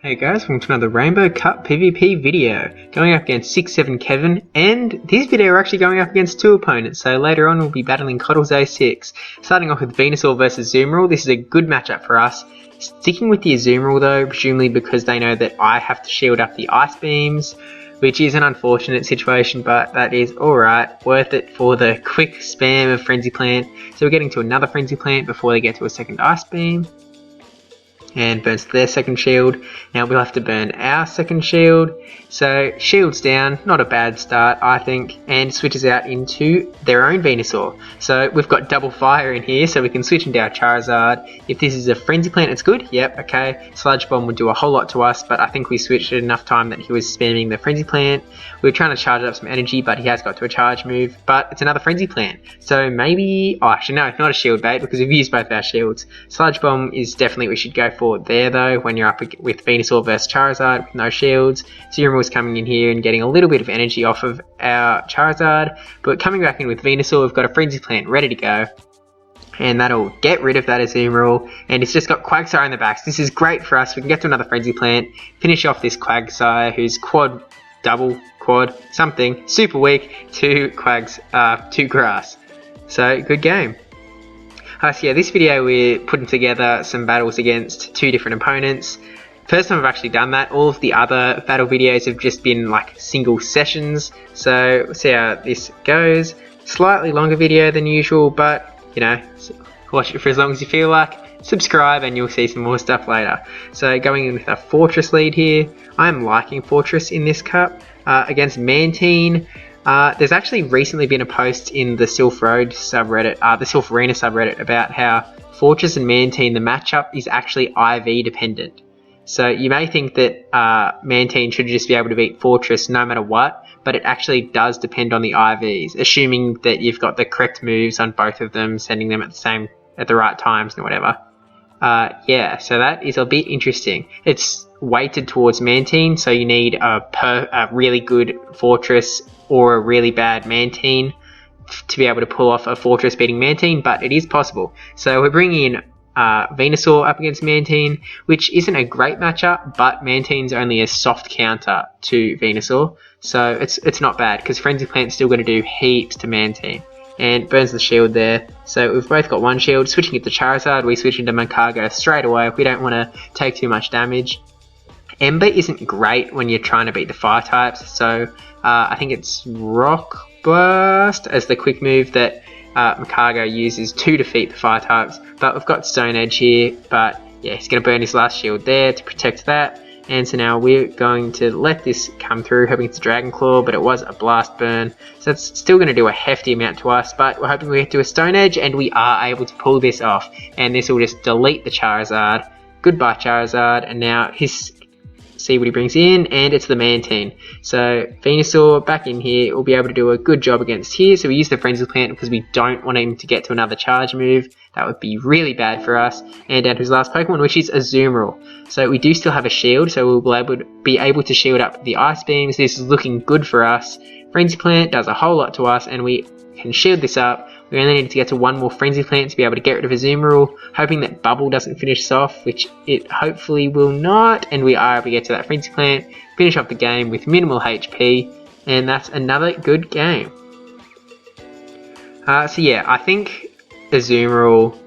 Hey guys, welcome to another Rainbow Cup PvP video. Going up against 6-7 Kevin, and this video we're actually going up against two opponents, so later on we'll be battling Coddles06. Starting off with Venusaur versus Azumarill. This is a good matchup for us. Sticking with the Azumarill though, presumably because they know that I have to shield up the Ice Beams, which is an unfortunate situation, but that is alright, worth it for the quick spam of Frenzy Plant. So we're getting to another Frenzy Plant before they get to a second Ice Beam. And burns their second shield. Now we'll have to burn our second shield. So shields down, not a bad start I think, and switches out into their own Venusaur. So we've got double fire in here, so we can switch into our Charizard. If this is a Frenzy Plant, it's good. Yep, okay. Sludge Bomb would do a whole lot to us, but I think we switched at enough time that he was spamming the Frenzy Plant. We were trying to charge up some energy, but he has got to a charge move. But it's another Frenzy Plant. So maybe, oh actually no, not a shield bait because we've used both our shields. Sludge Bomb is definitely what we should go for there though, when you're up with Venusaur versus Charizard with no shields. Azumarill was coming in here and getting a little bit of energy off of our Charizard, but coming back in with Venusaur, we've got a Frenzy Plant ready to go, and that'll get rid of that Azumarill, and it's just got Quagsire in the back. So this is great for us. We can get to another Frenzy Plant, finish off this Quagsire who's quad, something, super weak to grass. So good game. So yeah, this video we're putting together some battles against two different opponents. First time I've actually done that. All of the other battle videos have just been like single sessions. So we'll see how this goes. Slightly longer video than usual, but you know, watch it for as long as you feel like. Subscribe and you'll see some more stuff later. So going in with a Fortress lead here. I'm liking Fortress in this cup. Against Mantine. There's actually recently been a post in the Sylph Road subreddit, the Sylph Arena subreddit, about how Fortress and Mantine, the matchup is actually IV dependent. So you may think that Mantine should just be able to beat Fortress no matter what, but it actually does depend on the IVs, assuming that you've got the correct moves on both of them, sending them at the right times and whatever. Yeah, so that is a bit interesting. It's weighted towards Mantine, so you need a really good Fortress or a really bad Mantine to be able to pull off a Fortress beating Mantine, but it is possible. So we're bringing in Venusaur up against Mantine, which isn't a great matchup, but Mantine's only a soft counter to Venusaur, so it's not bad because Frenzy Plant's still going to do heaps to Mantine. And burns the shield there. So we've both got one shield. Switching it to Charizard, we switch into Magcargo straight away. We don't want to take too much damage. Ember isn't great when you're trying to beat the fire types, so I think it's Rock Blast as the quick move that Magcargo uses to defeat the fire types. But we've got Stone Edge here, but yeah, he's going to burn his last shield there to protect that. And so now we're going to let this come through, hoping it's a Dragon Claw, but it was a Blast Burn. So it's still going to do a hefty amount to us, but we're hoping we get to a Stone Edge, and we are able to pull this off. And this will just delete the Charizard. Goodbye Charizard, and now see what he brings in, and it's the Mantine. So Venusaur back in here will be able to do a good job against here. So we use the Frenzy Plant because we don't want him to get to another charge move. That would be really bad for us. And down to his last Pokemon, which is Azumarill. So we do still have a shield, so we'll be able to shield up the Ice Beams. This is looking good for us. Frenzy Plant does a whole lot to us, and we can shield this up. We only need to get to one more Frenzy Plant to be able to get rid of Azumarill, hoping that Bubble doesn't finish us off, which it hopefully will not, and we are able to get to that Frenzy Plant, finish off the game with minimal HP, and that's another good game. So yeah, I think Azumarill,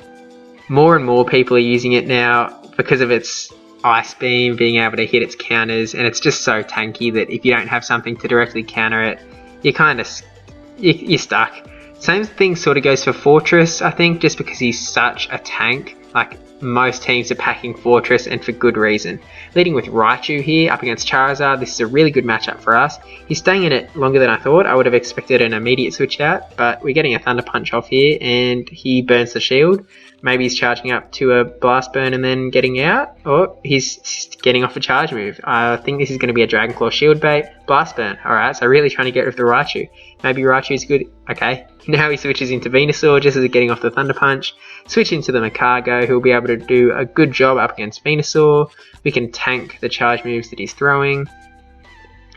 more and more people are using it now because of its Ice Beam, being able to hit its counters, and it's just so tanky that if you don't have something to directly counter it, you're stuck. Same thing sort of goes for Fortress, I think, just because he's such a tank. Like, most teams are packing Fortress, and for good reason. Leading with Raichu here up against Charizard, this is a really good matchup for us. He's staying in it longer than I thought. I would have expected an immediate switch out, but we're getting a Thunder Punch off here, and he burns the shield. Maybe he's charging up to a Blast Burn and then getting out, or he's getting off a charge move. I think this is going to be a Dragon Claw shield bait. Blast Burn. Alright, so really trying to get rid of the Raichu. Maybe Raichu's good. Okay, now he switches into Venusaur just as getting off the Thunder Punch. Switch into the Magcargo, who'll be able to do a good job up against Venusaur. We can tank the charge moves that he's throwing.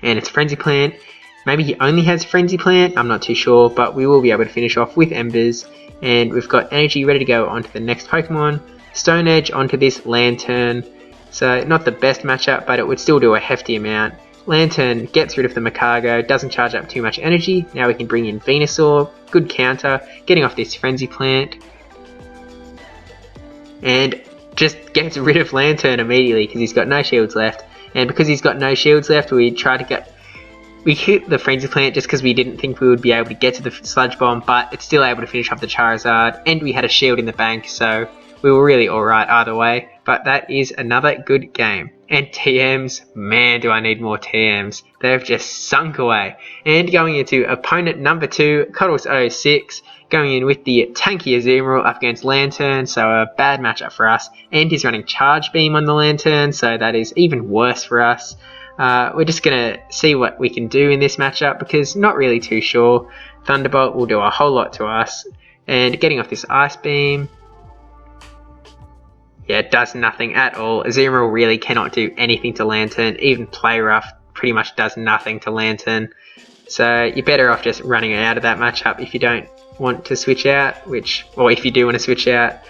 And it's Frenzy Plant. Maybe he only has Frenzy Plant, I'm not too sure, but we will be able to finish off with Embers. And we've got energy ready to go onto the next Pokemon. Stone Edge onto this Lantern. So not the best matchup, but it would still do a hefty amount. Lantern gets rid of the Macargo, doesn't charge up too much energy. Now we can bring in Venusaur, good counter, getting off this Frenzy Plant. And just gets rid of Lantern immediately because he's got no shields left. And because he's got no shields left, we hit the Frenzy Plant just because we didn't think we would be able to get to the Sludge Bomb, but it's still able to finish off the Charizard, and we had a shield in the bank, so we were really alright either way. But that is another good game. And TMs, man do I need more TMs. They've just sunk away. And going into opponent number 2, Cuddles06, going in with the tanky Azumarill up against Lantern, so a bad matchup for us. And he's running Charge Beam on the Lantern, so that is even worse for us. We're just going to see what we can do in this matchup because not really too sure. Thunderbolt will do a whole lot to us. And getting off this Ice Beam, yeah, it does nothing at all. Azumarill really cannot do anything to Lantern. Even Play Rough pretty much does nothing to Lantern. So you're better off just running out of that matchup if you don't want to switch out, or if you do want to switch out.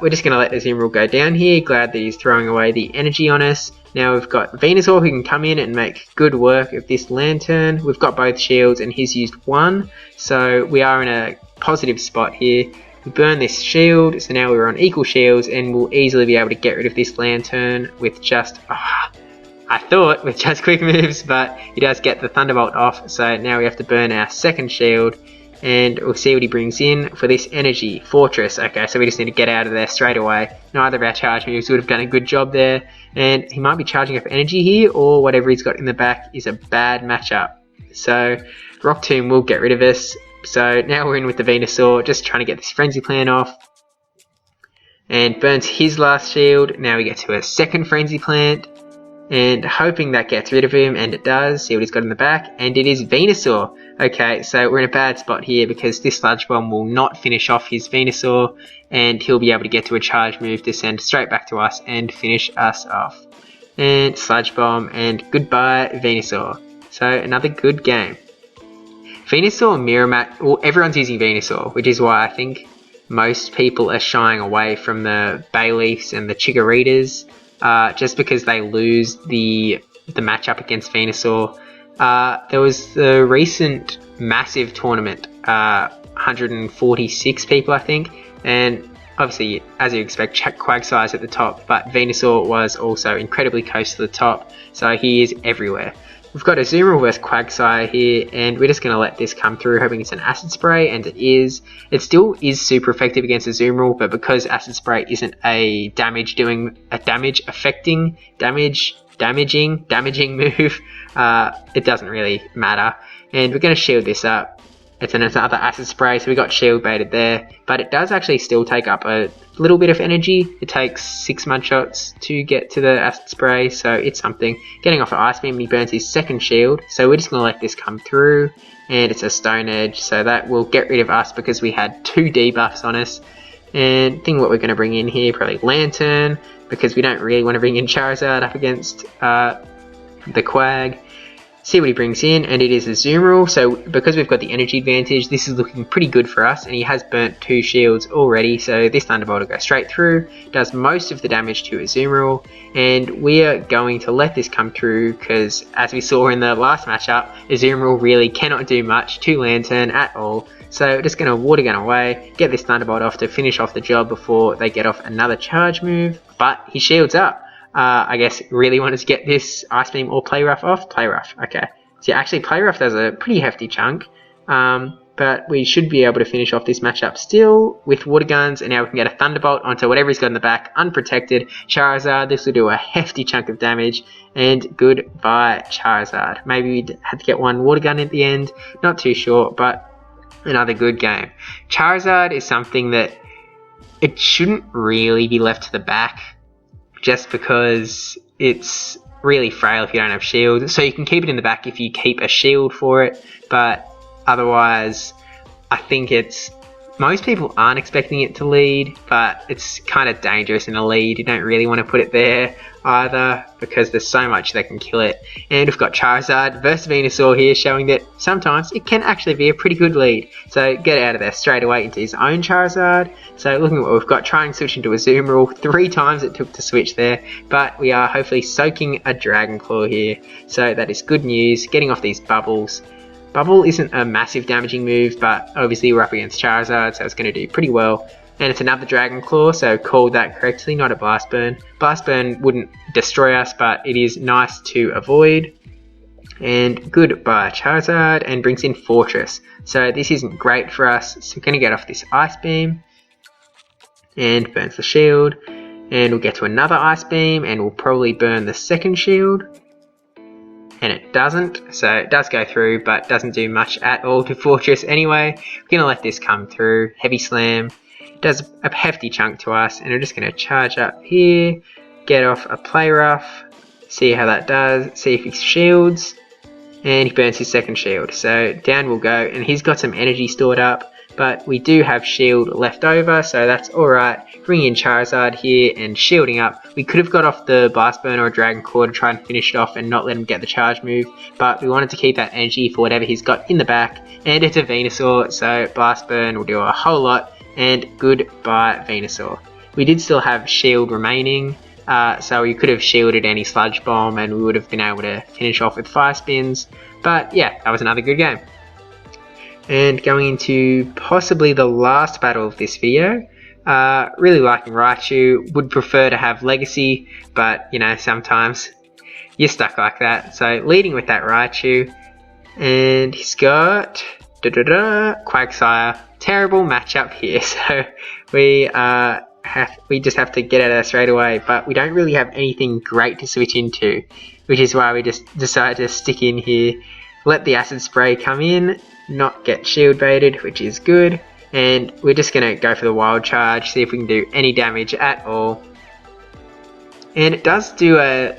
We're just going to let Azumarill go down here. Glad that he's throwing away the energy on us. Now we've got Venusaur who can come in and make good work of this Lantern. We've got both shields and he's used one, so we are in a positive spot here. We burn this shield, so now we're on equal shields and we'll easily be able to get rid of this Lantern with just, with just quick moves, but he does get the Thunderbolt off, so now we have to burn our second shield. And we'll see what he brings in for this energy. Fortress. Okay, so we just need to get out of there straight away. Neither of our charge moves would have done a good job there. And he might be charging up energy here, or whatever he's got in the back is a bad matchup. So Rock Tomb will get rid of us. So now we're in with the Venusaur, just trying to get this Frenzy Plant off. And burns his last shield. Now we get to a second Frenzy Plant. And hoping that gets rid of him, and it does. See what he's got in the back, and it is Venusaur. Okay, so we're in a bad spot here because this Sludge Bomb will not finish off his Venusaur, and he'll be able to get to a charge move to send straight back to us and finish us off. And Sludge Bomb, and goodbye Venusaur. So another good game. Venusaur Mirror Match, well, everyone's using Venusaur, which is why I think most people are shying away from the Bayleafs and the Chikorritas. Just because they lose the matchup against Venusaur. There was the recent massive tournament, 146 people I think, and obviously as you expect Quagsire at the top, but Venusaur was also incredibly close to the top, so he is everywhere. We've got Azumarill vs Quagsire here, and we're just going to let this come through, hoping it's an Acid Spray, and it is. It still is super effective against Azumarill, but because Acid Spray isn't a damaging move, it doesn't really matter. And we're going to shield this up. It's another Acid Spray, so we got shield baited there, but it does actually still take up a little bit of energy. It takes 6 Mudshots to get to the Acid Spray, so it's something. Getting off an Ice Beam, he burns his second shield, so we're just going to let this come through, and it's a Stone Edge, so that will get rid of us because we had 2 debuffs on us. And I think what we're going to bring in here, probably Lantern, because we don't really want to bring in Charizard up against the Quag. See what he brings in, and it is Azumarill, so because we've got the energy advantage, this is looking pretty good for us, and he has burnt 2 shields already, so this Thunderbolt will go straight through, does most of the damage to Azumarill, and we are going to let this come through, because as we saw in the last matchup, Azumarill really cannot do much to Lantern at all, so just going to Water Gun away, get this Thunderbolt off to finish off the job before they get off another charge move, but he shields up. I guess really wanted to get this Ice Beam or Play Rough off. Play Rough, okay. So actually Play Rough does a pretty hefty chunk, but we should be able to finish off this matchup still with Water Guns, and now we can get a Thunderbolt onto whatever he's got in the back, unprotected. Charizard, this will do a hefty chunk of damage, and goodbye Charizard. Maybe we had to get one Water Gun at the end, not too sure, but another good game. Charizard is something that it shouldn't really be left to the back, just because it's really frail if you don't have shield. So you can keep it in the back if you keep a shield for it, but otherwise I think it's Most people aren't expecting it to lead, but it's kind of dangerous in a lead. You don't really want to put it there either because there's so much that can kill it. And we've got Charizard versus Venusaur here, showing that sometimes it can actually be a pretty good lead. So get out of there straight away into his own Charizard. So looking at what we've got, trying to switch into a Azumarill. 3 times it took to switch there, but we are hopefully soaking a Dragon Claw here. So that is good news, getting off these bubbles. Bubble isn't a massive damaging move, but obviously we're up against Charizard, so it's going to do pretty well. And it's another Dragon Claw, so called that correctly, not a Blast Burn. Blast Burn wouldn't destroy us, but it is nice to avoid. And goodbye Charizard, and brings in Fortress. So this isn't great for us, so we're going to get off this Ice Beam. And burns the shield. And we'll get to another Ice Beam, and we'll probably burn the second shield. And it doesn't, so it does go through, but doesn't do much at all to Fortress anyway. We're going to let this come through. Heavy Slam. Does a hefty chunk to us, and we're just going to charge up here, get off a Play Rough, see how that does, see if he shields, and he burns his second shield. So down we'll go, and he's got some energy stored up, but we do have shield left over, so that's alright. Bringing in Charizard here and shielding up. We could have got off the Blast Burn or Dragon Claw to try and finish it off and not let him get the charge move, but we wanted to keep that energy for whatever he's got in the back, and it's a Venusaur, so Blast Burn will do a whole lot, and goodbye Venusaur. We did still have shield remaining, so we could have shielded any Sludge Bomb and we would have been able to finish off with 5 spins, but yeah, that was another good game. And going into possibly the last battle of this video, really liking Raichu, would prefer to have Legacy, but you know, sometimes you're stuck like that. So leading with that Raichu, and he's got Quagsire. Terrible matchup here, so we just have to get out of there straight away, but we don't really have anything great to switch into, which is why we just decided to stick in here, let the Acid Spray come in, not get shield baited, which is good, and we're just going to go for the Wild Charge, see if we can do any damage at all. And it does do a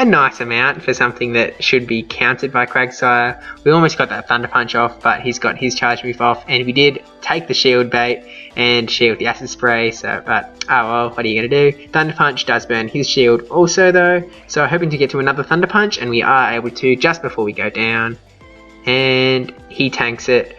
nice amount for something that should be countered by Quagsire. We almost got that Thunder Punch off, but he's got his charge move off, and we did take the shield bait and shield the Acid Spray, so, but oh well, what are you going to do? Thunder Punch does burn his shield also though, so hoping to get to another Thunder Punch, and we are able to just before we go down. And he tanks it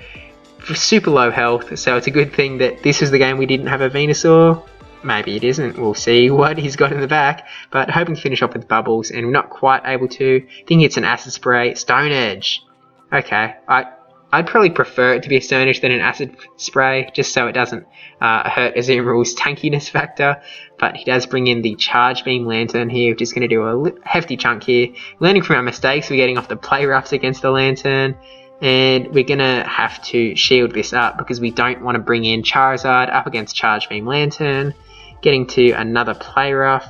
for super low health, so it's a good thing that this was the game we didn't have a Venusaur. Maybe it isn't, we'll see what he's got in the back, but hoping to finish off with Bubbles, and we're not quite able to. I think it's an Acid Spray. Stone Edge. Okay, I'd probably prefer it to be a Stone Edge than an Acid Spray, just so it doesn't hurt Azumarill's tankiness factor, but he does bring in the Charge Beam Lantern here, which is going to do a hefty chunk here. Learning from our mistakes, we're getting off the Play Roughs against the Lantern, and we're going to have to shield this up because we don't want to bring in Charizard up against Charge Beam Lantern. Getting to another Play Rough,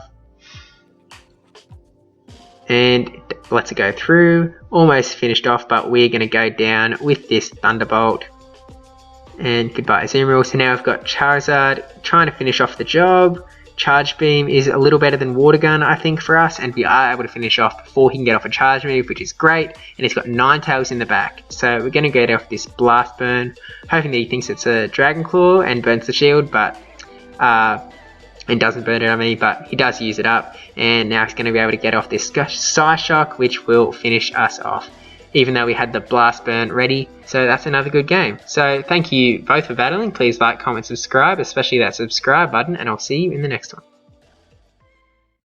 and let's go through. Almost finished off, but we're going to go down with this Thunderbolt. And goodbye Azumarill. So now we've got Charizard trying to finish off the job. Charge Beam is a little better than Water Gun, I think, for us, and we are able to finish off before he can get off a charge move, which is great, and he's got Ninetales in the back. So we're going to get off this Blast Burn, hoping that he thinks it's a Dragon Claw and burns the shield, but and doesn't burn it on me, but he does use it up, and now he's going to be able to get off this Psyshock, which will finish us off, even though we had the Blast Burn ready. So that's another good game. So thank you both for battling. Please like, comment, subscribe, especially that subscribe button, and I'll see you in the next one.